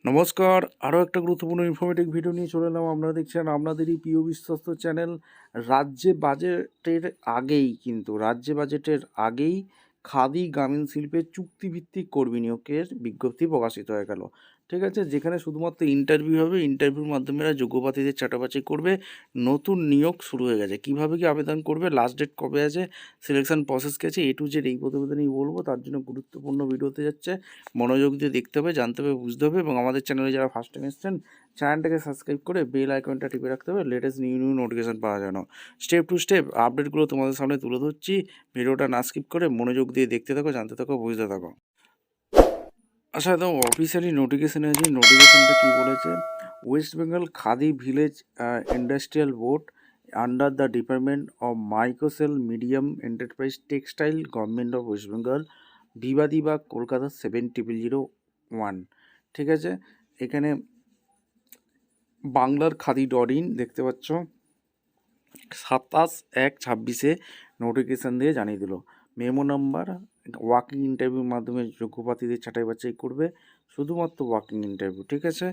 নমস্কার, আরও একটা গুরুত্বপূর্ণ ইনফরমেটিভ ভিডিও নিয়ে চলে এলাম। আপনারা দেখছেন আপনাদেরই প্রিয় বিশ্বস্ত চ্যানেল। রাজ্যে বাজেটের আগেই খাদি গ্রামীণ শিল্পের চুক্তিভিত্তিক কর্মী নিয়োগের বিজ্ঞপ্তি প্রকাশিত হয়ে গেল। ঠিক আছে, যেখানে শুধুমাত্র ইন্টারভিউ হবে, ইন্টারভিউর মাধ্যমে এরা যোগ্য প্রার্থীদের ছাঁটাবাছাই করবে। নতুন নিয়োগ শুরু হয়ে গেছে। কিভাবে কি আবেদন করবে, লাস্ট ডেট কবে আছে, সিলেকশন প্রসেস কি আছে, A to Z এই প্রতিবেদনেই বলবো। তার জন্য গুরুত্বপূর্ণ ভিডিওতে যাচ্ছে, মনোযোগ দিয়ে দেখতে হবে, জানতে হবে, বুঝতে হবে। এবং আমাদের চ্যানেলে যারা ফার্স্ট টাইম এসেছেন, চ্যানেলটাকে সাবস্ক্রাইব করে বেল আইকনটা টিপে রাখতে হবে, লেটেস্ট নিউ নোটিফিকেশন পাওয়া যেন। স্টেপ টু স্টেপ আপডেটগুলো তোমাদের সামনে তুলে ধরছি। ভিডিওটা না স্কিপ করে মনোযোগ দিয়ে দেখতে থাকো, জানতে থাকো, বুঝতে থাকো। আচ্ছা, একদম অফিসিয়ালি নোটিফিকেশন আছে। নোটিফিকেশনটা কী বলেছে? West Bengal Khadi village industrial board under the department of micro small medium enterprise textile government of West Bengal, Bibadibag, Kolkata 7001। ঠিক আছে, এখানে বাংলার খাদি.in দেখতে পাচ্ছ, 27/1/26 নোটিফিকেশান দিয়ে জানিয়ে দিল। মেমো নাম্বার, ওয়াকিং ইন্টারভিউর মাধ্যমে যোগ্য প্রার্থীদের ছাঁটাই বাছাই করবে, শুধুমাত্র ওয়াকিং ইন্টারভিউ। ঠিক আছে,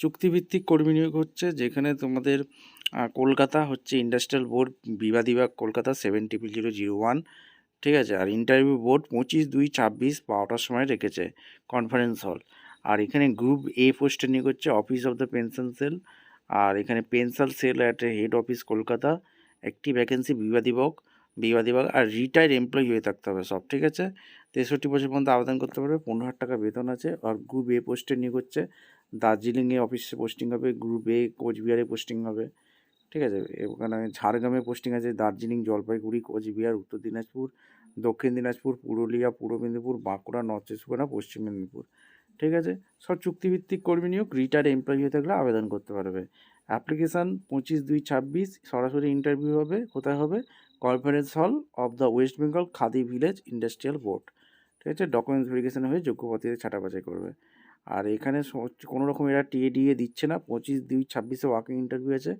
চুক্তিভিত্তিক কর্মী নিয়োগ হচ্ছে, যেখানে তোমাদের কলকাতা হচ্ছে ইন্ডাস্ট্রিয়াল বোর্ড, বিবাদীবাগ, কলকাতা 7001। ঠিক আছে, আর ইন্টারভিউ বোর্ড 25/2/26 12টার সময় রেখেছে, কনফারেন্স হল। আর এখানে গ্রুপ A পোস্টে নিয়োগ হচ্ছে, office of the pension cell. আর এখানে pension cell at head office Kolkata, একটি ভ্যাকেন্সি বিবাদীবাগ। আর রিটায়ার্ড এমপ্লয়ি হয়ে থাকতে হবে সব। ঠিক আছে, 63 বছর পর্যন্ত আবেদন করতে পারবে, 15,000 টাকা বেতন আছে। আর গ্রুপ A পোস্টে নিয়োগ হচ্ছে, দার্জিলিংয়ে অফিসে পোস্টিং হবে। গ্রুপ A কোচবিহারে পোস্টিং হবে। ঠিক আছে, ওখানে ঝাড়গ্রামে পোস্টিং আছে, দার্জিলিং, জলপাইগুড়ি, কোচবিহার, উত্তর দিনাজপুর, দক্ষিণ দিনাজপুর, পুরুলিয়া, পূর্ব মেদিনীপুর, বাঁকুড়া, নর্থ চব্বিশ পরগনা, পশ্চিম মেদিনীপুর। ঠিক আছে, সব চুক্তিভিত্তিক কর্মী নিয়োগ। রিটায়ার্ড এমপ্লয়ি হয়ে থাকলে আবেদন করতে পারবে। অ্যাপ্লিকেশান 25/2/26, সরাসরি ইন্টারভিউ হবে। কোথায় হবে? Conference hall of the West Bengal Khadi village industrial board. ঠিক আছে, ডকুমেন্টস ভেরিফিকেশান হয়ে যোগ্য প্রার্থীদের ছাঁটাবাছাই করবে। আর এখানে কোনো রকম এরা টিএ দিচ্ছে না। 25/2/26 ওয়াকিং ইন্টারভিউ আছে।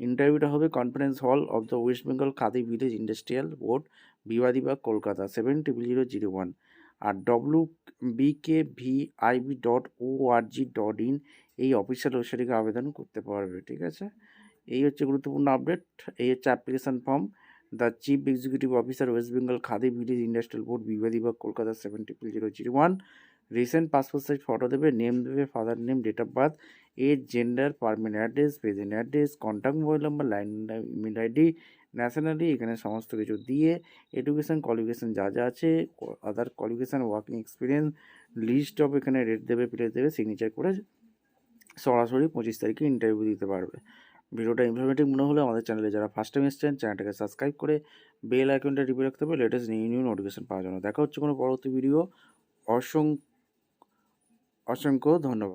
ইন্টারভিউটা হবে conference hall of the West Bengal Khadi village industrial board, Bibadibag, Kolkata 7001। আর wbkvib.org.in এই অফিসিয়াল ওয়েবসাইটে আবেদন করতে পারবে। ঠিক আছে, এই হচ্ছে গুরুত্বপূর্ণ আপডেট। এই হচ্ছে application form. The chief executive officer West Bengal Khadi village industrial board, Bibadibag, Kolkata 7001। Recent passport size photo দেবে, নেম দেবে, father name, date of birth, age, gender, permanent address, present address, contact mobile number, line email ID, nationality, এখানে সমস্ত কিছু দিয়ে education qualification যা যা আছে, other qualification, working experience, list of, এখানে রেট দেবে, প্লেস দেবে, সিগনেচার করে সরাসরি 25 তারিখে ইন্টারভিউ দিতে পারবে। ভিডিওটা ইনফরমেটিভ মনে হলে আমাদের চ্যানেলে যারা ফার্স্ট টাইম এসেছেন, চ্যানেলটাকে সাবস্ক্রাইব করে বেল আইকনটা টিপে রাখতে হবে, লেটেস্ট নিউ নোটিফিকেশান পাওয়ার জন্য। দেখা হচ্ছে কোনো পরবর্তী ভিডিও। অসংখ্য ধন্যবাদ।